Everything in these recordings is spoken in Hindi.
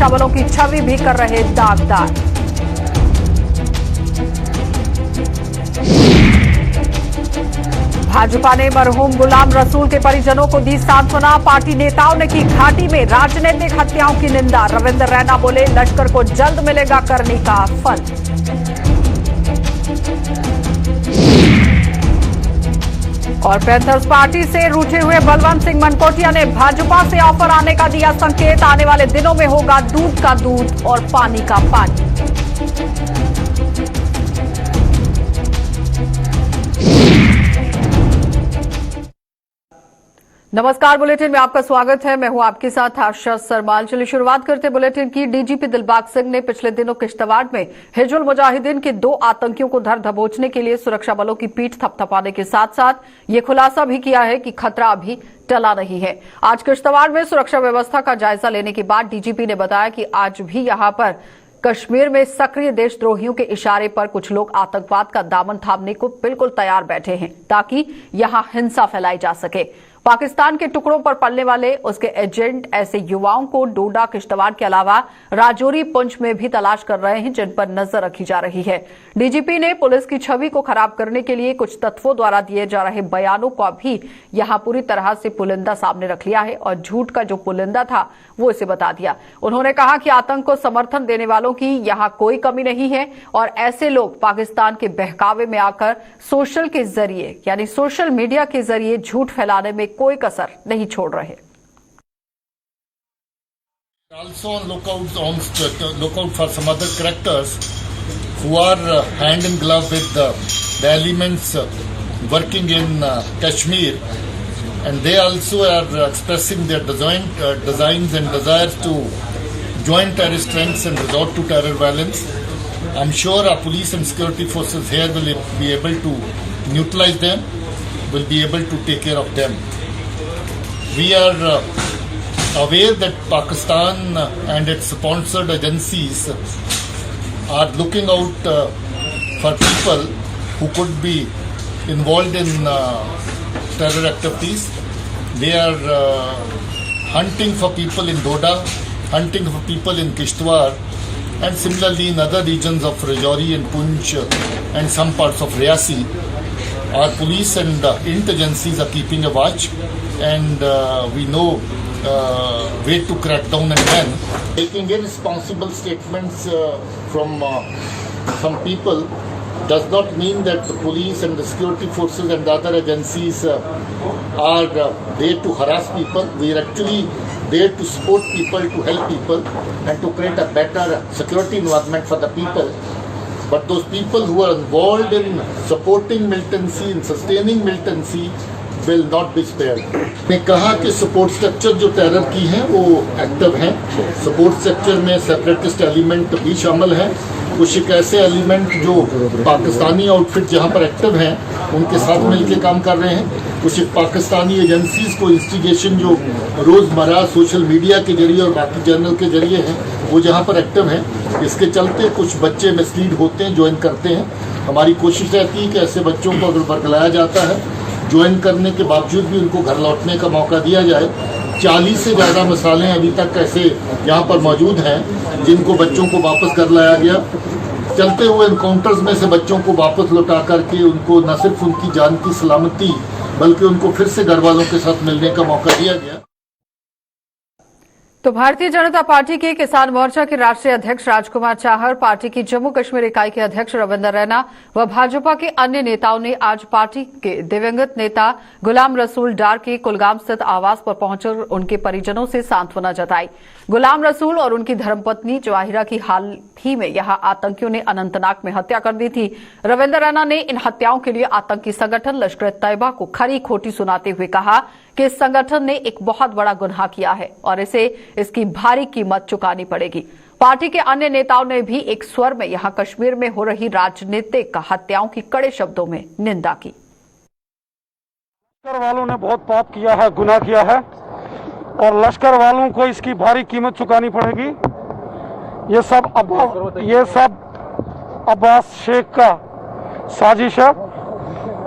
सुरक्षा बलों की छवि भी कर रहे दागदार। भाजपा ने मरहूम गुलाम रसूल के परिजनों को दी सांत्वना। पार्टी नेताओं ने की घाटी में राजनीतिक हत्याओं की निंदा। रविंद्र रैना बोले, लश्कर को जल्द मिलेगा करनी का फल। और पैंथर्स पार्टी से रूठे हुए बलवंत सिंह मनकोटिया ने भाजपा से ऑफर आने का दिया संकेत। आने वाले दिनों में होगा दूध का दूध और पानी का पानी। नमस्कार, बुलेटिन में आपका स्वागत है। मैं हूं आपके साथ आशा सरमाल। चलिए शुरुआत करते बुलेटिन की। डीजीपी दिलबाग सिंह ने पिछले दिनों किश्तवाड़ में हिजबुल मुजाहिदीन के 2 आतंकियों को धर दबोचने के लिए सुरक्षा बलों की पीठ थपथपाने के साथ साथ ये खुलासा भी किया है कि खतरा अभी टला नहीं है। आज किश्तवाड़ में सुरक्षा व्यवस्था का जायजा लेने के बाद डीजीपी ने बताया कि आज भी यहां पर कश्मीर में सक्रिय देशद्रोहियों के इशारे पर कुछ लोग आतंकवाद का दामन थामने को बिल्कुल तैयार बैठे हैं ताकि यहां हिंसा फैलाई जा सके। पाकिस्तान के टुकड़ों पर पलने वाले उसके एजेंट ऐसे युवाओं को डोडा, किश्तवाड़ के अलावा राजौरी, पुंछ में भी तलाश कर रहे हैं, जिन पर नजर रखी जा रही है। डीजीपी ने पुलिस की छवि को खराब करने के लिए कुछ तत्वों द्वारा दिए जा रहे बयानों को भी यहां पूरी तरह से पुलिंदा सामने रख लिया है और झूठ का जो पुलिंदा था वो इसे बता दिया। उन्होंने कहा कि आतंक को समर्थन देने वालों की यहां कोई कमी नहीं है और ऐसे लोग पाकिस्तान के बहकावे में आकर सोशल के जरिए यानी सोशल मीडिया के जरिए झूठ फैलाने में कोई कसर नहीं छोड़ रहे। Also on lookout for some other characters who are hand in glove with the elements working in Kashmir, and they also are expressing their designs and desires to join terrorist ranks and resort to terror violence. I'm sure our police and security forces here will be able to neutralize them, will be able to take care of them. We are aware that Pakistan and its sponsored agencies are looking out for people who could be involved in terror activities. They are hunting for people in Doda, hunting for people in Kishtwar, and similarly in other regions of Rajouri and Poonch and some parts of Riyasi. Our police and int agencies are keeping a watch, and we know way to crack down and when. Taking irresponsible statements from some people does not mean that the police and the security forces and the other agencies are there to harass people. We are actually there to support people, to help people, and to create a better security environment for the people. But those people who are involved in supporting militancy and sustaining militancy will not be spared. मैं कहा कि सपोर्ट स्ट्रक्चर जो टेरर की हैं वो एक्टिव हैं। सपोर्ट स्ट्रक्चर में सेपरेटिस्ट एलिमेंट भी शामिल हैं। कुछ एक ऐसे एलिमेंट जो पाकिस्तानी आउटफिट जहां पर एक्टिव हैं उनके साथ मिलकर काम कर रहे हैं। कुछ एक पाकिस्तानी एजेंसीज को इंस्टिगेशन जो रोज़मर्रा सोशल मीडिया के जरिए और बाकी चैनल के जरिए हैं वो जहां पर एक्टिव हैं। इसके चलते कुछ बच्चे मिसलीड होते हैं, ज्वाइन करते हैं। हमारी कोशिश रहती है कि ऐसे बच्चों को अगर बरगलाया जाता है, ज्वाइन करने के बावजूद भी उनको घर लौटने का मौका दिया जाए। 40 से ज़्यादा मिसालें अभी तक ऐसे यहाँ पर मौजूद हैं जिनको बच्चों को वापस कर लाया गया। चलते हुए एनकाउंटर्स में से बच्चों को वापस लौटा करके उनको न सिर्फ उनकी जान की सलामती बल्कि उनको फिर से घर वालों के साथ मिलने का मौका दिया गया। तो भारतीय जनता पार्टी के किसान मोर्चा के राष्ट्रीय अध्यक्ष राजकुमार चाहर, पार्टी की जम्मू कश्मीर इकाई के अध्यक्ष रविंद्र रैना व भाजपा के अन्य नेताओं ने आज पार्टी के दिवंगत नेता गुलाम रसूल डार के कुलगाम स्थित आवास पर पहुंचकर उनके परिजनों से सांत्वना जताई। गुलाम रसूल और उनकी धर्मपत्नी जवाहिरा की हाल ही में यहां आतंकियों ने अनंतनाग में हत्या कर दी थी। रविंद्र रैना ने इन हत्याओं के लिए आतंकी संगठन लश्कर तैयबा को खरी खोटी सुनाते हुए कहा कि इस संगठन ने एक बहुत बड़ा गुनाह किया है और इसे इसकी भारी कीमत चुकानी पड़ेगी। पार्टी के अन्य नेताओं ने भी एक स्वर में यहां कश्मीर में हो रही राजनीतिक हत्याओं की कड़े शब्दों में निंदा की। लश्कर वालों ने बहुत पाप किया है, गुनाह किया है और लश्कर वालों को इसकी भारी कीमत चुकानी पड़ेगी। ये सब अब्बास शेख का साजिश है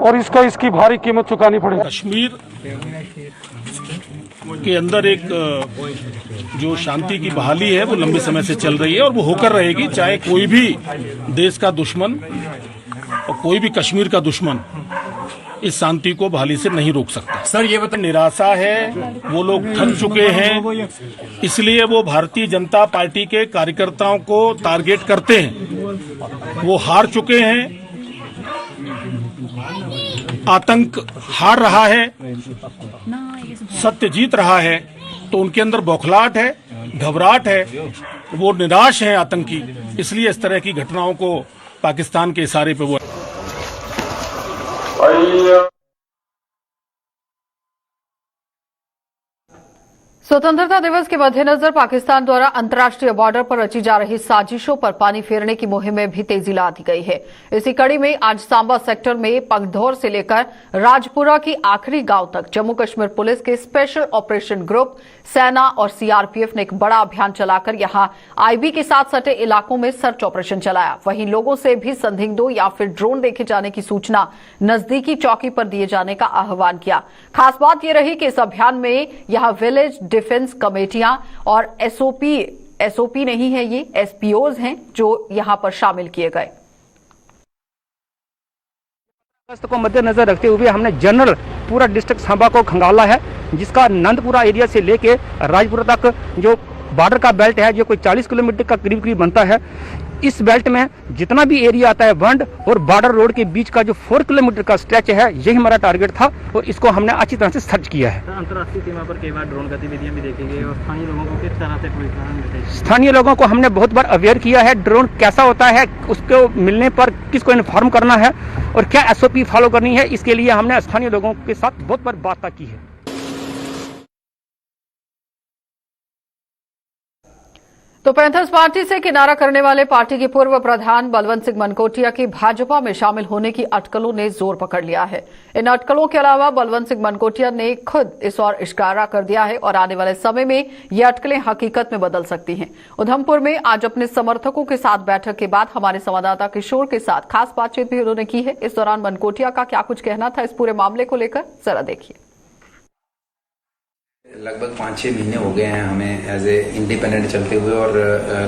और इसकी भारी कीमत चुकानी पड़ेगी। कश्मीर के अंदर एक जो शांति की बहाली है वो लंबे समय से चल रही है और वो होकर रहेगी, चाहे कोई भी देश का दुश्मन और कोई भी कश्मीर का दुश्मन इस शांति को बहाली से नहीं रोक सकता। सर ये बता, निराशा है, वो लोग थक चुके हैं, इसलिए वो भारतीय जनता पार्टी के कार्यकर्ताओं को टारगेट करते हैं। वो हार चुके हैं, आतंक हार रहा है, सत्य जीत रहा है, तो उनके अंदर बौखलाहट है, घबराहट है, वो निराश है आतंकी, इसलिए इस तरह की घटनाओं को पाकिस्तान के इशारे पे वो स्वतंत्रता दिवस के मद्देनजर पाकिस्तान द्वारा अंतर्राष्ट्रीय बॉर्डर पर रची जा रही साजिशों पर पानी फेरने की मुहिम में भी तेजी ला दी गई है। इसी कड़ी में आज सांबा सेक्टर में पंगधौर से लेकर राजपुरा की आखिरी गांव तक जम्मू कश्मीर पुलिस के स्पेशल ऑपरेशन ग्रुप, सेना और सीआरपीएफ ने एक बड़ा अभियान चलाकर यहां आईबी के साथ सटे इलाकों में सर्च ऑपरेशन चलाया। वहीं लोगों से भी संदिग्धों या फिर ड्रोन देखे जाने की सूचना नजदीकी चौकी पर दिए जाने का आह्वान किया। खास बात यह रही कि इस अभियान में यहां विलेज डिफेंस कमेटियां और एसओपी नहीं है, ये एसपीओज हैं जो यहां पर शामिल किए गए। अगस्त को मद्देनजर रखते हुए हमने जनरल पूरा डिस्ट्रिक्ट सांबा को खंगाला है, जिसका नंदपुरा एरिया से लेके राजपुरा तक जो बॉर्डर का बेल्ट है जो कोई 40 किलोमीटर का करीब बनता है। इस बेल्ट में जितना भी एरिया आता है वंड और बॉर्डर रोड के बीच का जो 4 किलोमीटर का स्ट्रेच है, यही हमारा टारगेट था और इसको हमने अच्छी तरह से सर्च किया है। अंतर्राष्ट्रीय सीमा पर कई बार ड्रोन गतिविधियां भी देखी गई और स्थानीय लोगों को किस तरह से प्रोत्साहन मिलता है? स्थानीय लोगों को हमने बहुत बार अवेयर किया है, ड्रोन कैसा होता है, उसको मिलने पर किसको इन्फॉर्म करना है और क्या एसओपी फॉलो करनी है, इसके लिए हमने स्थानीय लोगों के साथ बहुत बार बात की है। तो पैंथर्स पार्टी से किनारा करने वाले पार्टी के पूर्व प्रधान बलवंत सिंह मनकोटिया की भाजपा में शामिल होने की अटकलों ने जोर पकड़ लिया है। इन अटकलों के अलावा बलवंत सिंह मनकोटिया ने खुद इस ओर इशारा कर दिया है और आने वाले समय में ये अटकलें हकीकत में बदल सकती हैं। उधमपुर में आज अपने समर्थकों के साथ बैठक के बाद हमारे संवाददाता किशोर के साथ खास बातचीत भी उन्होंने की है। इस दौरान मनकोटिया का क्या कुछ कहना था इस पूरे मामले को लेकर, जरा देखिए। लगभग 5-6 महीने हो गए हैं हमें एज ए इंडिपेंडेंट चलते हुए और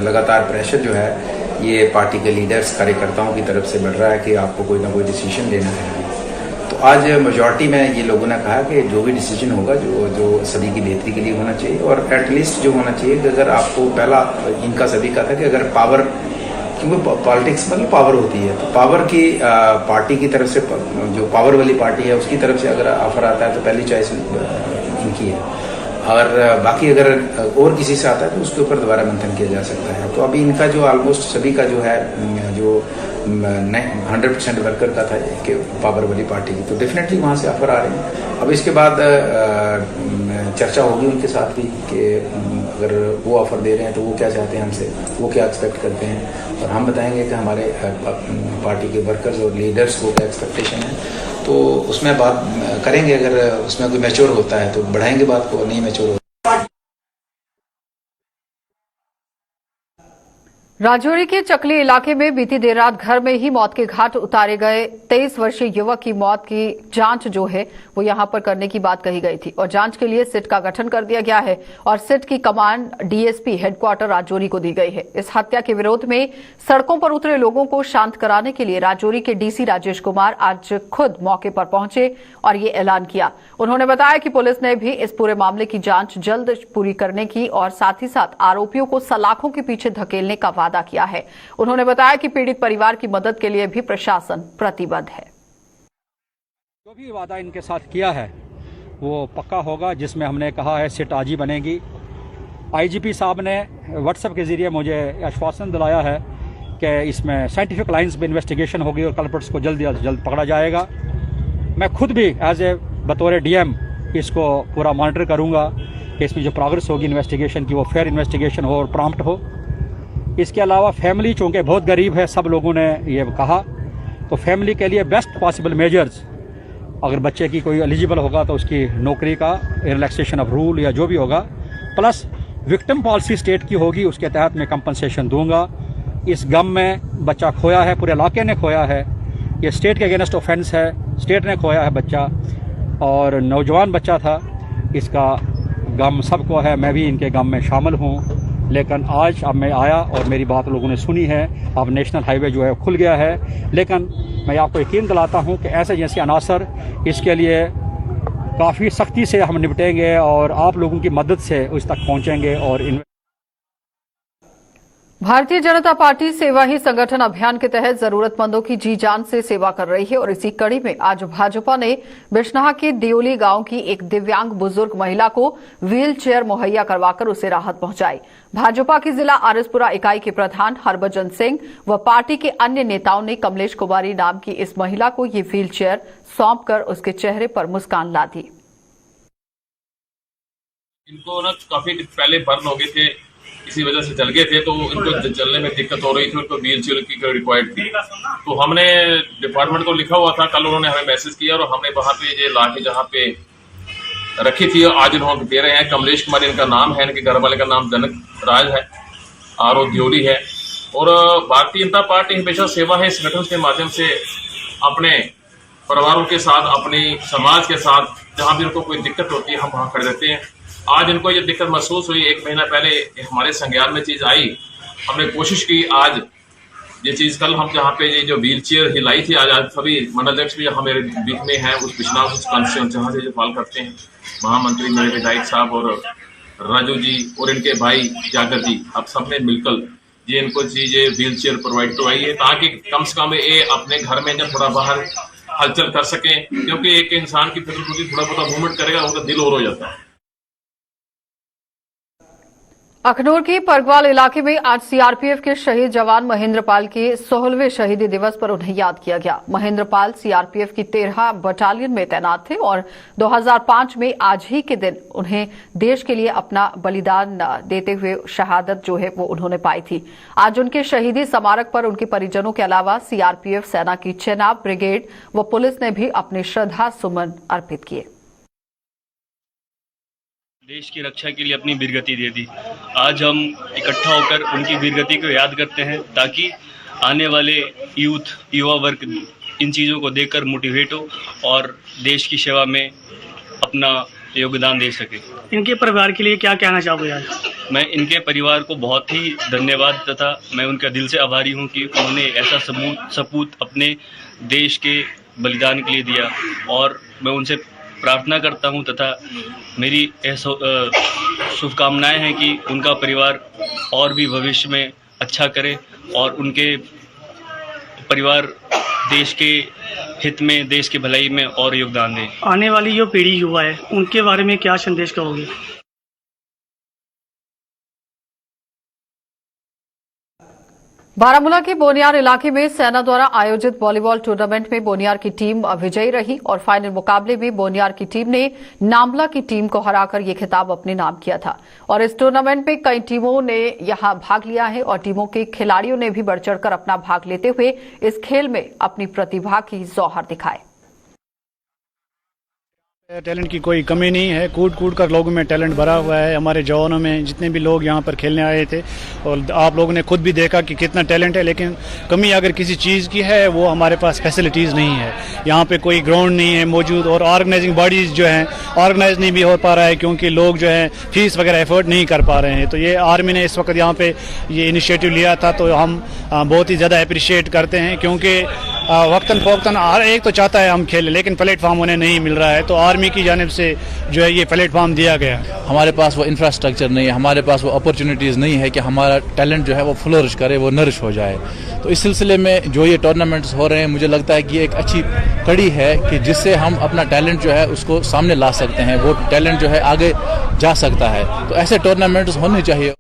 लगातार प्रेशर जो है ये पार्टी के लीडर्स कार्यकर्ताओं की तरफ से बढ़ रहा है कि आपको कोई ना कोई डिसीजन लेना है। तो आज मेजॉरिटी में ये लोगों ने कहा कि जो भी डिसीजन होगा जो सभी की बेहतरी के लिए होना चाहिए और एटलीस्ट जो होना चाहिए कि अगर आपको पहला इनका सभी का था कि अगर पावर, क्योंकि पॉलिटिक्स मतलब पावर होती है, तो पावर की पार्टी की तरफ से जो पावर वाली पार्टी है उसकी तरफ से अगर ऑफर आता है तो पहली चॉइस इनकी है और बाकी अगर और किसी से आता है तो उसके ऊपर दोबारा मंथन किया जा सकता है। तो अभी इनका जो ऑलमोस्ट सभी का जो है जो 100% वर्कर का था कि पावर वाली पार्टी की, तो डेफिनेटली वहाँ से ऑफर आ रहे हैं। अब इसके बाद चर्चा होगी उनके साथ भी कि अगर वो ऑफर दे रहे हैं तो वो क्या चाहते हैं हमसे, वो क्या एक्सपेक्ट करते हैं और हम बताएंगे कि हमारे पार्टी के वर्कर्स और लीडर्स को क्या एक्सपेक्टेशन है, तो उसमें बात करेंगे। अगर उसमें कोई मैच्योर होता है तो बढ़ाएंगे बात को, नहीं मैच्योर होता। राजौरी के चकली इलाके में बीती देर रात घर में ही मौत के घाट उतारे गए 23 वर्षीय युवक की मौत की जांच जो है वो यहां पर करने की बात कही गई थी और जांच के लिए सिट का गठन कर दिया गया है और सिट की कमांड डीएसपी हेडक्वार्टर राजौरी को दी गई है। इस हत्या के विरोध में सड़कों पर उतरे लोगों को शांत कराने के लिए राजौरी के डीसी राजेश कुमार आज खुद मौके पर पहुंचे और ये ऐलान किया। उन्होंने बताया कि पुलिस ने भी इस पूरे मामले की जांच जल्द पूरी करने की और साथ ही साथ आरोपियों को सलाखों के पीछे धकेलने का वादा किया है। उन्होंने बताया कि पीड़ित परिवार की मदद के लिए भी प्रशासन प्रतिबद्ध है। जो भी वादा इनके साथ किया है वो पक्का होगा, जिसमें हमने कहा है सिट आज ही बनेगी। आईजीपी साहब ने व्हाट्सएप के जरिए मुझे आश्वासन दिलाया है कि इसमें साइंटिफिक लाइंस पे इन्वेस्टिगेशन होगी और कल्प्रिट्स को जल्द से जल्द पकड़ा जाएगा। मैं खुद भी एज ए बतौर डीएम इसको पूरा मॉनिटर करूंगा कि इसमें जो प्रोग्रेस होगी इन्वेस्टिगेशन की वो फेयर इन्वेस्टिगेशन हो और प्रॉम्प्ट हो। इसके अलावा फैमिली चूँकि बहुत गरीब है, सब लोगों ने ये कहा, तो फैमिली के लिए बेस्ट पॉसिबल मेजर्स, अगर बच्चे की कोई एलिजिबल होगा तो उसकी नौकरी का रिलैक्सेशन ऑफ रूल या जो भी होगा, प्लस विक्टिम पॉलिसी स्टेट की होगी, उसके तहत मैं कंपनसेशन दूंगा। इस गम में बच्चा खोया है, पूरे इलाके ने खोया है, ये स्टेट के अगेंस्ट ऑफेंस है, स्टेट ने खोया है बच्चा और नौजवान बच्चा था, इसका गम सबको है, मैं भी इनके गम में शामिल हूँ। लेकिन आज अब मैं आया और मेरी बात लोगों ने सुनी है। अब नेशनल हाईवे जो है खुल गया है, लेकिन मैं आपको यकीन दिलाता हूँ कि ऐसे जैसे अनासर इसके लिए काफ़ी सख्ती से हम निपटेंगे और आप लोगों की मदद से उस तक पहुँचेंगे। और भारतीय जनता पार्टी सेवा ही संगठन अभियान के तहत जरूरतमंदों की जी जान से सेवा कर रही है और इसी कड़ी में आज भाजपा ने बिश्नाह के दियोली गांव की एक दिव्यांग बुजुर्ग महिला को व्हील चेयर मुहैया करवाकर उसे राहत पहुंचाई। भाजपा की जिला आरएसपुरा इकाई के प्रधान हरभजन सिंह व पार्टी के अन्य नेताओं ने कमलेश कुमारी नाम की इस महिला को ये व्हील चेयर सौंपकर उसके चेहरे पर मुस्कान ला दी। इनको ना काफी पहले बर्न हो गए थे, इसी वजह से जल गए थे, तो इनको चलने में दिक्कत हो रही थी, उनको व्हील चेयर की रिक्वायर्ड थी। तो हमने डिपार्टमेंट को लिखा हुआ था, कल उन्होंने हमें मैसेज किया और हमने वहां पे ये लाके जहाँ पे रखी थी आज उन्होंने दे रहे हैं। कमलेश कुमार इनका नाम है, इनके घर वाले का नाम जनक राज है, आर दियोली है। और भारतीय जनता पार्टी हमेशा सेवा है संगठन के माध्यम से अपने परिवारों के साथ, अपने समाज के साथ जहाँ भी उनको कोई दिक्कत होती है हम वहाँ खड़े रहते हैं। आज इनको ये दिक्कत महसूस हुई, 1 महीना पहले हमारे संज्ञान में चीज आई, हमने कोशिश की आज ये चीज कल हम जहाँ पे ये जो व्हील चेयर हिलाई थी आज सभी मंडलाध्यक्ष भी हमारे बीच में हैं, उस बिश्नाह कॉन्स्टिट्यूएंसी जहाँ से जो पाल करते हैं, महामंत्री मेरे विधायक साहब और राजू जी और इनके भाई जागर जी, आप सब ने मिलकर ये इनको चीजें व्हील चेयर प्रोवाइड करवाई है ताकि कम से कम ये अपने घर में जब थोड़ा बाहर हलचल कर सकें, क्योंकि एक इंसान की फिर थोड़ा बहुत मूवमेंट करेगा उनका दिल और हो जाता है। अखनूर के परगवाल इलाके में आज सीआरपीएफ के शहीद जवान महेंद्र पाल के 16वें शहीदी दिवस पर उन्हें याद किया गया। महेंद्र पाल सीआरपीएफ की 13 बटालियन में तैनात थे और 2005 में आज ही के दिन उन्हें देश के लिए अपना बलिदान देते हुए शहादत जो है वो उन्होंने पाई थी। आज उनके शहीदी स्मारक पर उनके परिजनों के अलावा सीआरपीएफ, सेना की चेनाब ब्रिगेड व पुलिस ने भी अपने श्रद्धा सुमन अर्पित किए। देश की रक्षा के लिए अपनी वीरगति दे दी। आज हम इकट्ठा होकर उनकी वीरगति को याद करते हैं ताकि आने वाले युवा वर्ग इन चीज़ों को देखकर मोटिवेट हो और देश की सेवा में अपना योगदान दे सके। इनके परिवार के लिए क्या कहना चाहोगे आज? मैं इनके परिवार को बहुत ही धन्यवाद तथा मैं उनका दिल से आभारी हूं कि उन्होंने ऐसा सपूत अपने देश के बलिदान के लिए दिया और मैं उनसे प्रार्थना करता हूं तथा मेरी शुभकामनाएं हैं कि उनका परिवार और भी भविष्य में अच्छा करे और उनके परिवार देश के हित में, देश की भलाई में और योगदान दें। आने वाली जो पीढ़ी युवा है उनके बारे में क्या संदेश कहोगे? बारामूला के बोनियार इलाके में सेना द्वारा आयोजित वॉलीबॉल टूर्नामेंट में बोनियार की टीम विजयी रही और फाइनल मुकाबले में बोनियार की टीम ने नामला की टीम को हराकर ये खिताब अपने नाम किया था। और इस टूर्नामेंट में कई टीमों ने यहां भाग लिया है और टीमों के खिलाड़ियों ने भी बढ़ चढ़कर अपना भाग लेते हुए इस खेल में अपनी प्रतिभा की जौहर दिखाए। टैलेंट की कोई कमी नहीं है, कूद कूद कर लोगों में टैलेंट भरा हुआ है। हमारे जवानों में जितने भी लोग यहाँ पर खेलने आए थे और आप लोगों ने खुद भी देखा कि कितना टैलेंट है, लेकिन कमी अगर किसी चीज़ की है वो हमारे पास फैसिलिटीज़ नहीं है। यहाँ पे कोई ग्राउंड नहीं है मौजूद और ऑर्गेनाइजिंग बॉडीज़ जो हैं ऑर्गेनाइज नहीं भी हो पा रहा है क्योंकि लोग जो हैं फीस वगैरह एफर्ट नहीं कर पा रहे हैं। तो ये आर्मी ने इस वक्त यहाँ पे ये इनिशिएटिव लिया था तो हम बहुत ही ज़्यादा अप्रिशिएट करते हैं क्योंकि वक्तन फ़ौक्तन हर एक तो चाहता है हम खेलें लेकिन प्लेटफॉर्म उन्हें नहीं मिल रहा है, तो आर्मी की जानिब से जो है ये प्लेटफॉर्म दिया गया। हमारे पास वो इंफ्रास्ट्रक्चर नहीं है, हमारे पास वो अपॉर्चुनिटीज़ नहीं है कि हमारा टैलेंट जो है वो फ्लोरिश करे, वो नरिश हो जाए। तो इस सिलसिले में जो ये टूर्नामेंट्स हो रहे हैं मुझे लगता है कि ये एक अच्छी कड़ी है कि जिससे हम अपना टैलेंट जो है उसको सामने ला सकते हैं, वो टैलेंट जो है आगे जा सकता है। तो ऐसे टूर्नामेंट्स होने चाहिए।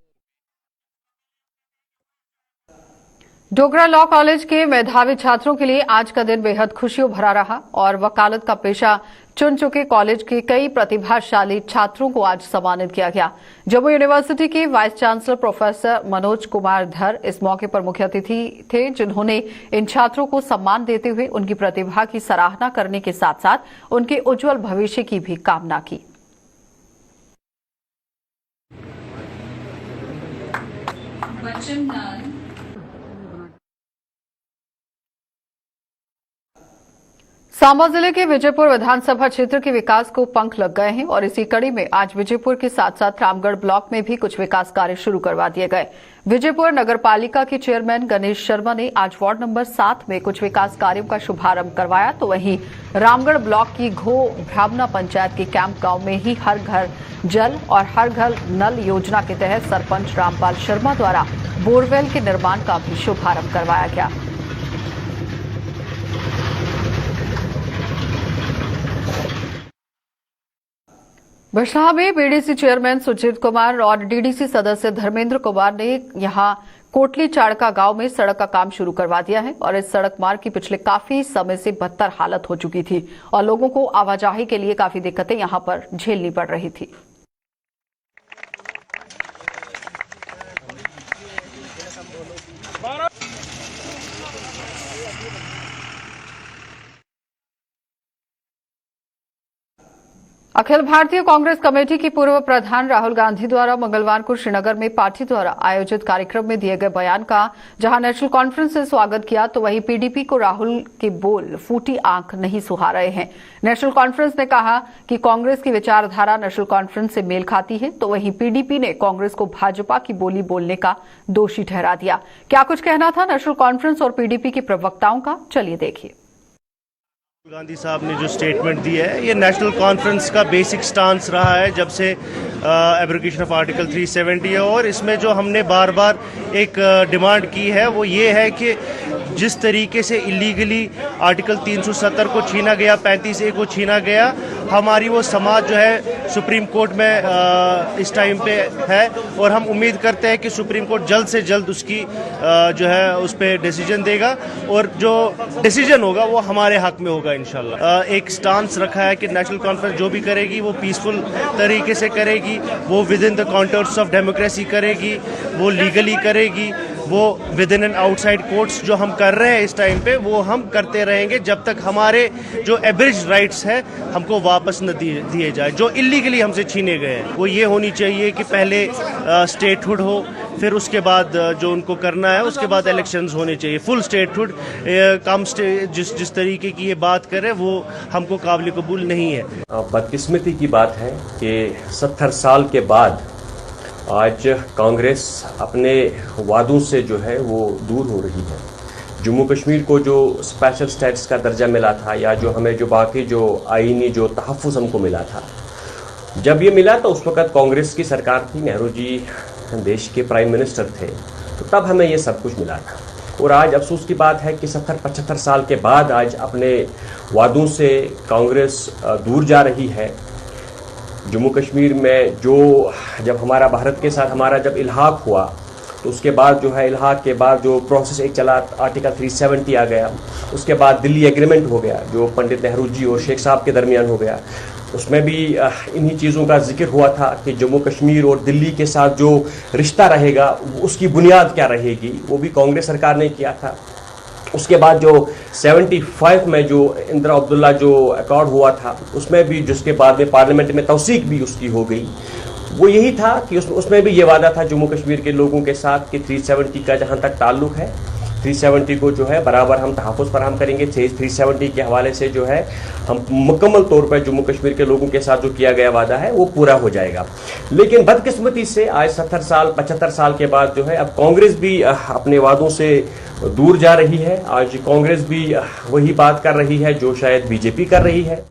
डोगरा लॉ कॉलेज के मेधावी छात्रों के लिए आज का दिन बेहद खुशियों भरा रहा और वकालत का पेशा चुन चुके कॉलेज के कई प्रतिभाशाली छात्रों को आज सम्मानित किया गया। जम्मू यूनिवर्सिटी के vice chancellor professor Manoj Kumar धर इस मौके पर मुख्य अतिथि थे, जिन्होंने इन छात्रों को सम्मान देते हुए उनकी प्रतिभा की सराहना करने के साथ साथ उनके उज्जवल भविष्य की भी कामना की। सांबा जिले के विजयपुर विधानसभा क्षेत्र के विकास को पंख लग गए हैं और इसी कड़ी में आज विजयपुर के साथ साथ रामगढ़ ब्लॉक में भी कुछ विकास कार्य शुरू करवा दिए गए। विजयपुर नगरपालिका के चेयरमैन गणेश शर्मा ने आज वार्ड नंबर 7 में कुछ विकास कार्यों का शुभारंभ करवाया, तो वहीं रामगढ़ ब्लॉक की घो ब्राह्मणा पंचायत के कैंप गांव में ही हर घर जल और हर घर नल योजना के तहत सरपंच रामपाल शर्मा द्वारा बोरवेल के निर्माण का भी शुभारंभ करवाया गया। बछलाहा में बीडीसी चेयरमैन सुजीत कुमार और डीडीसी सदस्य धर्मेंद्र कुमार ने यहां कोटली चाड़का गांव में सड़क का काम शुरू करवा दिया है और इस सड़क मार्ग की पिछले काफी समय से बदतर हालत हो चुकी थी और लोगों को आवाजाही के लिए काफी दिक्कतें यहां पर झेलनी पड़ रही थी। अखिल भारतीय कांग्रेस कमेटी की पूर्व प्रधान राहुल गांधी द्वारा मंगलवार को श्रीनगर में पार्टी द्वारा आयोजित कार्यक्रम में दिए गए बयान का जहां नेशनल कॉन्फ्रेंस ने स्वागत किया, तो वहीं पीडीपी को राहुल के बोल फूटी आंख नहीं सुहा रहे हैं। नेशनल कॉन्फ्रेंस ने कहा कि कांग्रेस की विचारधारा नेशनल कॉन्फ्रेंस से मेल खाती है, तो वहीं पीडीपी ने कांग्रेस को भाजपा की बोली बोलने का दोषी ठहरा दिया। क्या कुछ कहना था नेशनल कॉन्फ्रेंस और पीडीपी के प्रवक्ताओं का, चलिए देखिए। गांधी साहब ने जो स्टेटमेंट दी है, ये नेशनल कॉन्फ्रेंस का बेसिक स्टांस रहा है जब से एब्रोगेशन ऑफ आर्टिकल 370 है। और इसमें जो हमने बार बार एक डिमांड की है वो ये है कि जिस तरीके से इलीगली आर्टिकल 370 को छीना गया, 35A को छीना गया, हमारी वो समाज जो है सुप्रीम कोर्ट में इस टाइम पे है और हम उम्मीद करते हैं कि सुप्रीम कोर्ट जल्द से जल्द उसकी जो है उस पर डिसीजन देगा और जो डिसीजन होगा वो हमारे हक में होगा इंशाल्लाह। एक स्टांस रखा है कि नेशनल कॉन्फ्रेंस जो भी करेगी वो पीसफुल तरीके से करेगी, वो with in the contours of democracy करेगी, वो लीगली करेगी, वो with in and outside courts जो हम कर रहे हैं इस टाइम पे वो हम करते रहेंगे जब तक हमारे जो एब्रिज राइट्स है हमको वापस न दिए जाए, जो इलीगली हमसे छीने गए हैं। वो ये होनी चाहिए कि पहले स्टेटहुड हो, फिर उसके बाद जो उनको करना है उसके बाद इलेक्शंस होने चाहिए। फुल स्टेटहुड कम जिस तरीके की ये बात करे वो हमको काबिल कबूल नहीं है। बदकिस्मती की बात है कि 70 साल के बाद आज कांग्रेस अपने वादों से जो है वो दूर हो रही है। जम्मू कश्मीर को जो स्पेशल स्टेटस का दर्जा मिला था या जो हमें जो बाकी जो आईनी जो तहफ़्फ़ुज़ हमको मिला था, जब ये मिला तो उस वक़्त कांग्रेस की सरकार थी, नेहरू जी देश के प्राइम मिनिस्टर थे, तो तब हमें ये सब कुछ मिला था। और आज अफसोस की बात है कि 70-75 साल के बाद आज अपने वादों से कांग्रेस दूर जा रही है। जम्मू कश्मीर में जो जब हमारा भारत के साथ हमारा जब इल्हाक हुआ तो उसके बाद जो है इल्हाक के बाद जो प्रोसेस एक चला, आर्टिकल 370 आ गया, उसके बाद दिल्ली एग्रीमेंट हो गया जो पंडित नेहरू जी और शेख साहब के दरमियान हो गया। उसमें भी इन्हीं चीज़ों का जिक्र हुआ था कि जम्मू कश्मीर और दिल्ली के साथ जो रिश्ता रहेगा उसकी बुनियाद क्या रहेगी, वो भी कांग्रेस सरकार ने किया था। उसके बाद जो 75 में जो इंदिरा अब्दुल्ला जो अकॉर्ड हुआ था उसमें भी जिसके बाद में पार्लियामेंट में तौसीक भी उसकी हो गई, वो यही था कि उसमें भी ये वादा था जम्मू कश्मीर के लोगों के साथ कि 370 का जहाँ तक ताल्लुक है 370 को जो है बराबर हम तहफ़्फ़ुज़ फराहम करेंगे। 370 के हवाले से जो है हम मुकम्मल तौर पर जम्मू कश्मीर के लोगों के साथ जो किया गया वादा है वो पूरा हो जाएगा। लेकिन बदकिस्मती से आज 70 साल 75 साल के बाद जो है अब कांग्रेस भी अपने वादों से दूर जा रही है। आज कांग्रेस भी वही बात कर रही है जो शायद बीजेपी कर रही है।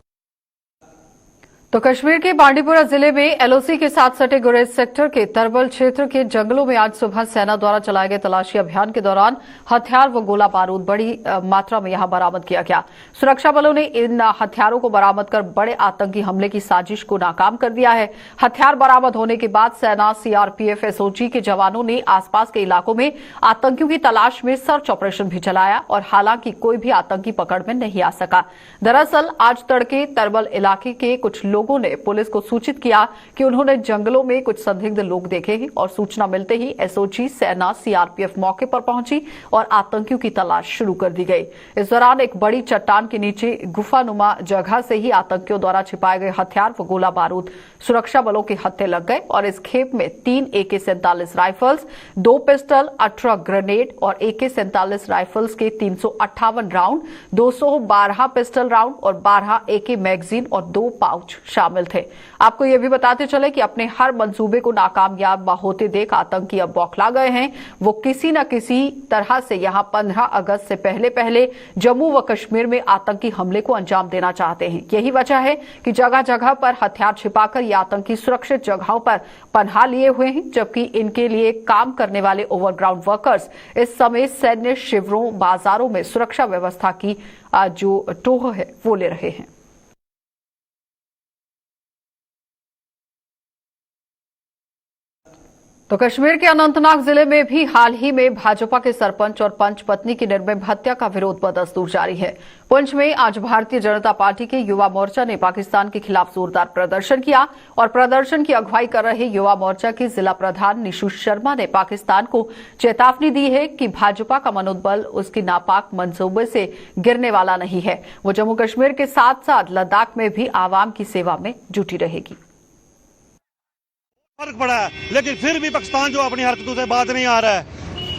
तो कश्मीर के बांडीपुरा जिले में एलओसी के साथ सटे गुरेज सेक्टर के तरबल क्षेत्र के जंगलों में आज सुबह सेना द्वारा चलाए गए तलाशी अभियान के दौरान हथियार व गोला बारूद बड़ी मात्रा में यहां बरामद किया गया। सुरक्षा बलों ने इन हथियारों को बरामद कर बड़े आतंकी हमले की साजिश को नाकाम कर दिया है। हथियार बरामद होने के बाद सेना, सीआरपीएफ, एसओजी के जवानों ने आसपास के इलाकों में आतंकियों की तलाश में सर्च ऑपरेशन भी चलाया और हालांकि कोई भी आतंकी पकड़ में नहीं आ सका। दरअसल आज तड़के तरबल इलाके के कुछ लोगों लोगों ने पुलिस को सूचित किया कि उन्होंने जंगलों में कुछ संदिग्ध लोग देखे हैं और सूचना मिलते ही एसओजी, सेना, सीआरपीएफ मौके पर पहुंची और आतंकियों की तलाश शुरू कर दी गई। इस दौरान एक बड़ी चट्टान के नीचे गुफानुमा जगह से ही आतंकियों द्वारा छिपाए गए हथियार व गोला बारूद सुरक्षा बलों के हत्थे लग गए और इस खेप में 3 AK-47 राइफल्स, 2 पिस्टल, 18 ग्रेनेड और AK-47 राइफल्स के 358 राउंड, 212 पिस्टल राउंड और 12 AK मैगजीन और 2 पाउच शामिल थे। आपको यह भी बताते चले कि अपने हर मंसूबे को नाकामयाब होते देख आतंकी अब बौखला गए हैं। वो किसी न किसी तरह से यहां 15 अगस्त से पहले जम्मू व कश्मीर में आतंकी हमले को अंजाम देना चाहते हैं। यही वजह है कि जगह जगह पर हथियार छिपाकर ये आतंकी सुरक्षित जगहों पर पनाह लिए हुए हैं, जबकि इनके लिए काम करने वाले ओवरग्राउंड वर्कर्स इस समय सैन्य शिविरों, बाजारों में सुरक्षा व्यवस्था की जो टोह है वो ले रहे हैं। तो कश्मीर के अनंतनाग जिले में भी हाल ही में भाजपा के सरपंच और पंच पत्नी की निर्मम हत्या का विरोध बदस्तूर जारी है। पुंछ में आज भारतीय जनता पार्टी के युवा मोर्चा ने पाकिस्तान के खिलाफ जोरदार प्रदर्शन किया और प्रदर्शन की अगुवाई कर रहे युवा मोर्चा के जिला प्रधान निशु शर्मा ने पाकिस्तान को चेतावनी दी है कि भाजपा का मनोबल उसकी नापाक मंसूबे से गिरने वाला नहीं है। वो जम्मू कश्मीर के साथ साथ लद्दाख में भी आवाम की सेवा में जुटी रहेगी। फर्क पड़ा है, लेकिन फिर भी पाकिस्तान जो अपनी हरकतों से बात नहीं आ रहा है,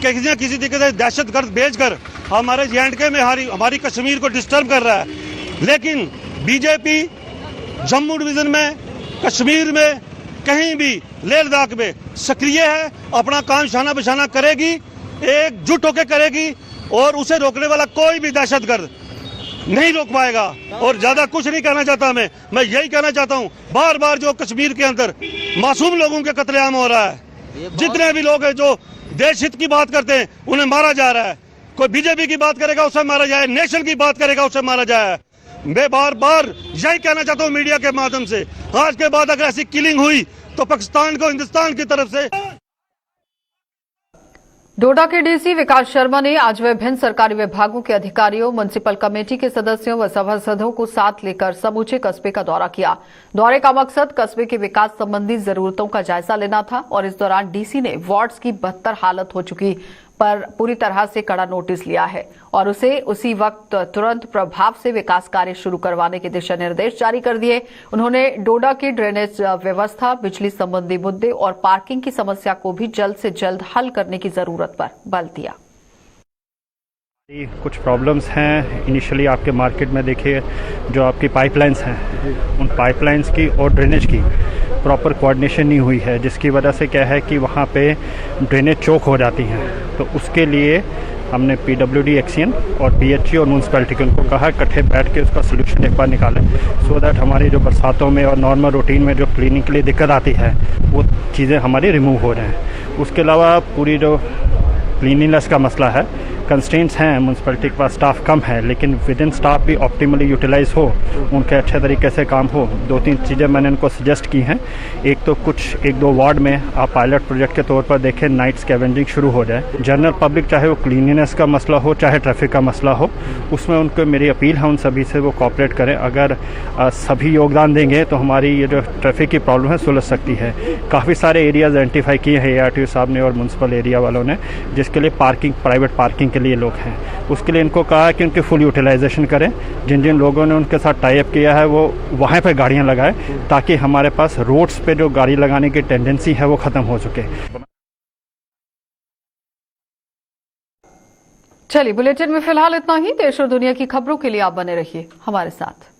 किसी न किसी तरीके से दहशतगर्द भेजकर हमारे J&K में हमारी कश्मीर को डिस्टर्ब कर रहा है। लेकिन बीजेपी जम्मू डिवीजन में, कश्मीर में, कहीं भी लेह लद्दाख में सक्रिय है, अपना काम शाना बशाना करेगी, एकजुट होकर करेगी और उसे रोकने वाला कोई भी दहशतगर्द नहीं रोक पाएगा। और ज्यादा कुछ नहीं कहना चाहता मैं यही कहना चाहता हूँ, बार बार जो कश्मीर के अंदर मासूम लोगों के कत्लेआम हो रहा है, जितने भी लोग हैं जो देश हित की बात करते हैं उन्हें मारा जा रहा है। कोई बीजेपी की बात करेगा उसे मारा जाए, नेशन की बात करेगा उसे मारा जाए। मैं बार बार यही कहना चाहता हूँ मीडिया के माध्यम से, आज के बाद अगर ऐसी किलिंग हुई तो पाकिस्तान को हिंदुस्तान की तरफ से। डोडा के डीसी विकास शर्मा ने आज विभिन्न सरकारी विभागों के अधिकारियों, म्युनिसिपल कमेटी के सदस्यों व सभासदों को साथ लेकर समूचे कस्बे का दौरा किया। दौरे का मकसद कस्बे के विकास संबंधी जरूरतों का जायजा लेना था और इस दौरान डीसी ने वार्ड्स की बदतर हालत हो चुकी पर पूरी तरह से कड़ा नोटिस लिया है और उसे उसी वक्त तुरंत प्रभाव से विकास कार्य शुरू करवाने के दिशा निर्देश जारी कर दिए। उन्होंने डोडा की ड्रेनेज व्यवस्था, बिजली संबंधी मुद्दे और पार्किंग की समस्या को भी जल्द से जल्द हल करने की जरूरत पर बल दिया। कुछ प्रॉब्लम्स हैं इनिशियली आपके मार्केट में, देखिए जो आपकी पाइपलाइंस हैं उन पाइपलाइंस की और ड्रेनेज की प्रॉपर कोऑर्डिनेशन नहीं हुई है, जिसकी वजह से क्या है कि वहाँ पे ड्रेनेज चौक हो जाती हैं। तो उसके लिए हमने PWD एक्शन और BHE और म्यूनसिपैलिटी को उनको कहा इकट्ठे बैठ के उसका सोल्यूशन एक बार निकालें, सो दैट हमारी जो बरसातों में और नॉर्मल रूटीन में जो क्लीनिंग के लिए दिक्कत आती है वो चीज़ें हमारी रिमूव हो जाएँ। उसके अलावा पूरी जो क्लीनिंगनेस का मसला है, कंस्ट्रेंट्स हैं, म्यूनसिपैलिटी के पास स्टाफ कम है, लेकिन विद इन स्टाफ भी ऑप्टिमली यूटिलाइज हो, उनके अच्छे तरीके से काम हो। 2-3 चीज़ें मैंने उनको सजेस्ट की हैं। एक तो कुछ 1-2 वार्ड में आप पायलट प्रोजेक्ट के तौर पर देखें, नाइट स्कैवेंजिंग शुरू हो जाए। जनरल पब्लिक चाहे वो क्लीनिनेस का मसला हो चाहे ट्रैफिक का मसला हो, उसमें उनको मेरी अपील है उन सभी से वो कॉपरेट करें। अगर सभी योगदान देंगे तो हमारी ये जो ट्रैफिक की प्रॉब्लम है सुलझ सकती है। काफ़ी सारे एरियाज आइडेंटिफाई किए हैं ARTO साहब ने और म्यूनसिपल एरिया वालों ने, जिसके लिए पार्किंग, प्राइवेट पार्किंग के लिए लोग हैं। उसके लिए इनको कहा कि उनके फुल यूटिलाइजेशन करें। जिन जिन लोगों ने उनके साथ टाई अप किया है वो वहाँ पे गाड़ियाँ लगाएं, ताकि हमारे पास रोड्स पे जो गाड़ी लगाने की टेंडेंसी है वो ख़त्म हो चुके। चलिए, बुलेटिन में फिलहाल इतना ही। देश और दुनिया की खबरों के लिए आप बने रहिए हमारे साथ।